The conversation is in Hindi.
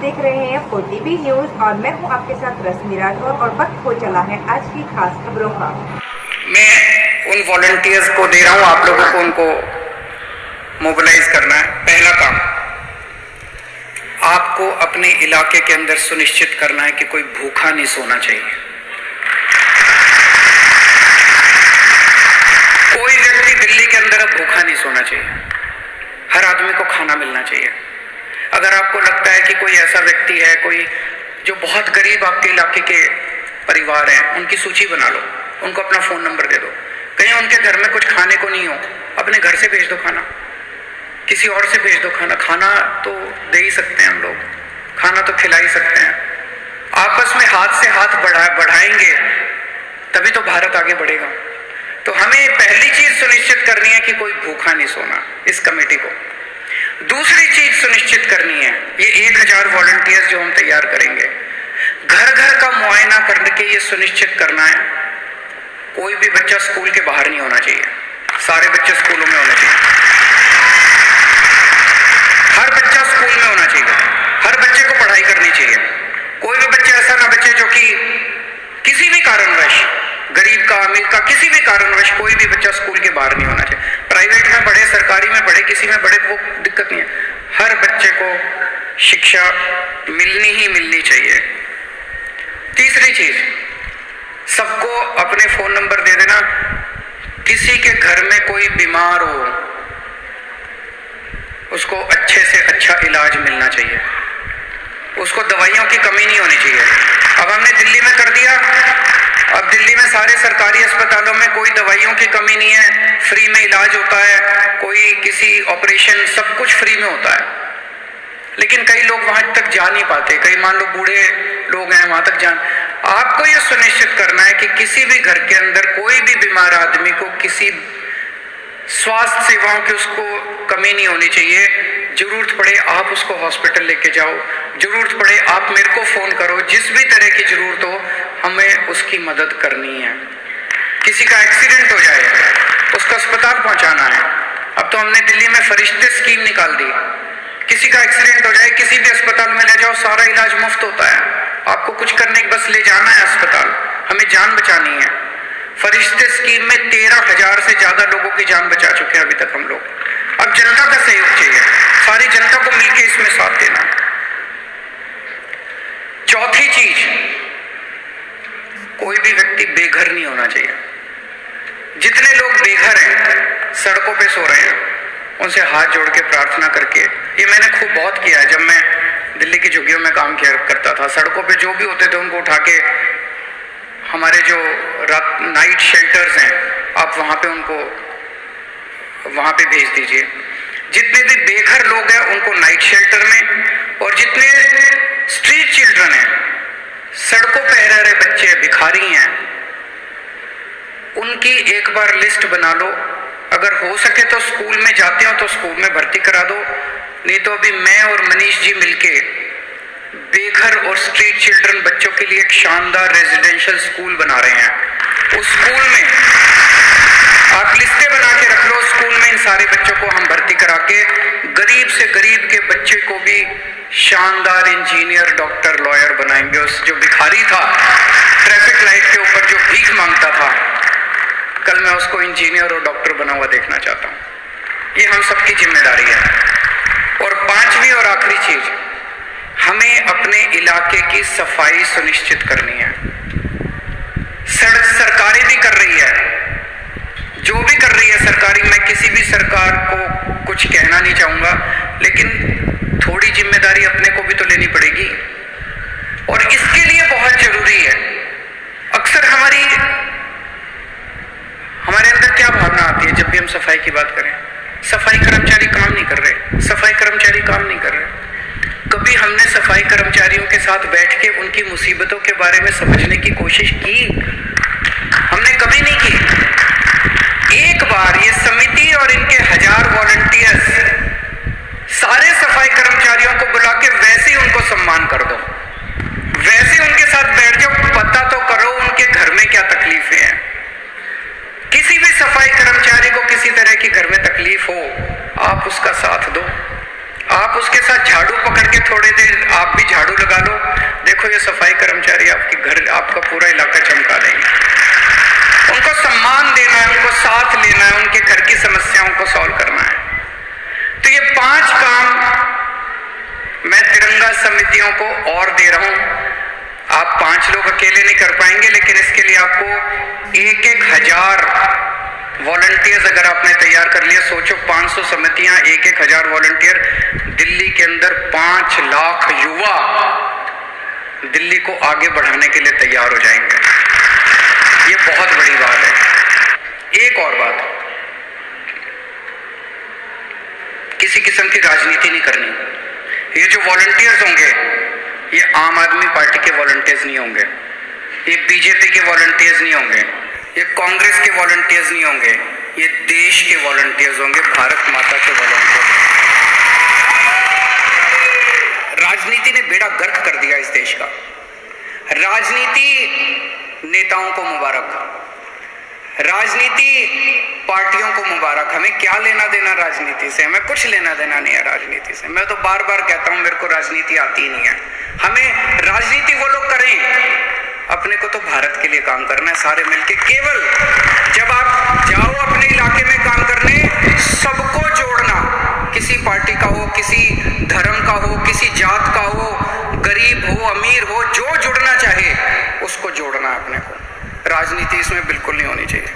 देख रहे हैं 4TV न्यूज और मैं हूं आपके साथ रश्मि राठौर और वक्त हो चला है आज की खास खबरों का। मैं उन वॉलंटियर्स को दे रहा हूं, आप लोगों को उनको मोबिलाइज करना है। पहला काम, आपको अपने इलाके के अंदर सुनिश्चित करना है कि कोई भूखा नहीं सोना चाहिए। कोई व्यक्ति दिल्ली के अंदर अब भूखा नहीं सोना चाहिए। हर आदमी को खाना मिलना चाहिए। अगर आपको लगता है कि कोई ऐसा व्यक्ति है, कोई जो बहुत गरीब आपके इलाके के परिवार हैं, उनकी सूची बना लो, उनको अपना फोन नंबर दे दो। कहीं उनके घर में कुछ खाने को नहीं हो, अपने घर से भेज दो खाना, किसी और से भेज दो खाना। खाना तो दे ही सकते हैं हम लोग, खाना तो खिला ही सकते हैं। आपस में हाथ से हाथ बढ़ाएंगे तभी तो भारत आगे बढ़ेगा। तो हमें पहली चीज सुनिश्चित करनी है कि कोई भूखा नहीं सोना, इस कमेटी को। दूसरी चीज सुनिश्चित करनी है, ये 1000 वॉलंटियर्स जो हम तैयार करेंगे, घर घर का मुआयना करके ये सुनिश्चित करना है कोई भी बच्चा स्कूल के बाहर नहीं होना चाहिए। सारे बच्चे स्कूलों में होने चाहिए। हर बच्चा स्कूल में होना चाहिए। हर बच्चे को पढ़ाई करनी चाहिए। कोई भी बच्चा ऐसा ना बचे जो कि किसी भी कारणवश, गरीब का अमीर का, किसी भी कारणवश कोई भी बच्चा स्कूल के बाहर नहीं होना चाहिए। प्राइवेट में पढ़े, सरकारी में पढ़े, किसी में पढ़े, वो दिक्कत नहीं है। हर बच्चे को शिक्षा मिलनी ही मिलनी चाहिए। तीसरी चीज, सबको अपने फोन नंबर दे देना। किसी के घर में कोई बीमार हो, उसको अच्छे से अच्छा इलाज मिलना चाहिए। उसको दवाइयों की कमी नहीं होनी चाहिए। अब हमने दिल्ली में कर दिया, अब दिल्ली में सारे सरकारी अस्पतालों में कोई दवाइयों की कमी नहीं है, फ्री में इलाज होता है, कोई किसी ऑपरेशन, सब कुछ फ्री में होता है। लेकिन कई लोग वहां तक जा नहीं पाते। कई मान लो बूढ़े लोग हैं, वहां तक जान। आपको यह सुनिश्चित करना है कि किसी भी घर के अंदर कोई भी बीमार आदमी को किसी स्वास्थ्य सेवाओं की उसको कमी नहीं होनी चाहिए। जरूरत पड़े आप उसको हॉस्पिटल लेके जाओ, जरूरत पड़े आप मेरे को फोन करो, जिस भी तरह की जरूरत हो हमें उसकी मदद करनी है। किसी का एक्सीडेंट हो जाए, उसका अस्पताल पहुंचाना है। अब तो हमने दिल्ली में फरिश्ते स्कीम निकाल दी। किसी का एक्सीडेंट हो जाए, किसी भी अस्पताल में ले जाओ, सारा इलाज मुफ्त होता है। आपको कुछ करने के बस ले जाना है अस्पताल, हमें जान बचानी है। फरिश्ते स्कीम में 13,000 से ज्यादा लोगों की जान बचा चुके हैं अभी तक हम लोग। अब जनता का सहयोग चाहिए, सारी जनता को मिलकर इसमें साथ देना। चौथी चीज, कोई भी व्यक्ति बेघर नहीं होना चाहिए। जितने लोग बेघर हैं, सड़कों पे सो रहे हैं, उनसे हाथ जोड़ के प्रार्थना करके, ये मैंने खूब बहुत किया है। जब मैं दिल्ली की झुग्गियों में काम किया करता था, सड़कों पे जो भी होते थे उनको उठा के हमारे जो नाइट शेल्टर्स हैं, आप वहां पे उनको वहां पे भेज दीजिए। जितने भी बेघर लोग हैं उनको नाइट शेल्टर में, और जितने स्ट्रीट चिल्ड्रन हैं, सड़कों पे रह रहे बच्चे, भिखारी हैं, उनकी एक बार लिस्ट बना लो। अगर हो सके तो स्कूल में जाते हो तो स्कूल में भर्ती करा दो, नहीं तो अभी मैं और मनीष जी मिलके बेघर और स्ट्रीट चिल्ड्रन बच्चों के लिए एक शानदार रेजिडेंशियल स्कूल बना रहे हैं। उस स्कूल में आप लिस्टें बना के रख लो, स्कूल में इन सारे बच्चों को हम भर्ती करा के गरीब से गरीब के बच्चे को भी शानदार इंजीनियर, डॉक्टर, लॉयर बनाएंगे। उस जो भिखारी था ट्रैफिक लाइट के ऊपर जो भीख मांगता था, कल मैं उसको इंजीनियर और डॉक्टर बना हुआ देखना चाहता हूं। ये हम सबकी जिम्मेदारी है। और पांचवी और आखिरी चीज, हमें अपने इलाके की सफाई सुनिश्चित करनी है। सरकारें भी कर रही है, जो भी कर रही है सरकारी, मैं किसी भी सरकार को कुछ कहना नहीं चाहूंगा, लेकिन थोड़ी जिम्मेदारी अपने को भी तो लेनी पड़ेगी। और इसके लिए बहुत जरूरी है, अक्सर हमारे अंदर क्या भावना आती है जब भी हम सफाई की बात करें? सफाई कर्मचारी काम नहीं कर रहे, सफाई कर्मचारी काम नहीं कर रहे। कभी हमने सफाई कर्मचारियों के साथ बैठ के उनकी मुसीबतों के बारे में समझने की कोशिश की? हमने कभी नहीं की। एक बार ये समिति और इनके 1000 वॉलंटियर्स सारे सफाई कर्मचारियों को बुला के वैसे ही उनको सम्मान कर दो, वैसे उनके साथ बैठ जाओ, पता तो करो उनके घर में क्या तकलीफें हैं। किसी भी सफाई कर्मचारी को किसी तरह की घर में तकलीफ हो, आप उसका साथ दो, आप उसके साथ झाड़ू पकड़ के थोड़े देर आप भी झाड़ू लगा लो, देखो ये सफाई कर्मचारी आपके घर, आपका पूरा इलाका चमका देंगे। उनको सम्मान देना है, उनको साथ लेना है, उनके घर की समस्याओं को सॉल्व करना है। तो ये 5 काम मैं तिरंगा समितियों को और दे रहा हूं। आप 5 लोग अकेले नहीं कर पाएंगे, लेकिन इसके लिए आपको 1,000 वॉलंटियर्स अगर आपने तैयार कर लिया, सोचो 500 समितियां, 1,000 वॉलंटियर, दिल्ली के अंदर 5 लाख युवा दिल्ली को आगे बढ़ाने के लिए तैयार हो जाएंगे। ये बहुत बड़ी बात है। एक और बात, किसी किस्म की राजनीति नहीं करनी। ये जो वॉलंटियर्स होंगे ये आम आदमी पार्टी के वॉलंटियर्स नहीं होंगे, ये बीजेपी के वॉलंटियर्स नहीं होंगे, ये कांग्रेस के वॉलंटियर्स नहीं होंगे, ये देश के वॉलंटियर्स होंगे, भारत माता के वॉलंटियर्स। राजनीति ने बेड़ा गर्क कर दिया इस देश का। राजनीति नेताओं को मुबारक, राजनीति पार्टियों को मुबारक। हमें क्या लेना देना राजनीति से? हमें कुछ लेना देना नहीं है राजनीति से। मैं तो बार बार कहता हूं मेरे को राजनीति आती ही नहीं है। हमें राजनीति वो लोग करें, अपने को तो भारत के लिए काम करना है सारे मिलके। केवल जब आप जाओ अपने इलाके में काम करने, सबको जोड़ना, किसी पार्टी का हो, किसी धर्म का हो, किसी जात का हो, गरीब हो अमीर हो, जो जुड़ना चाहे उसको जोड़ना है अपने को। राजनीति इसमें बिल्कुल नहीं होनी चाहिए।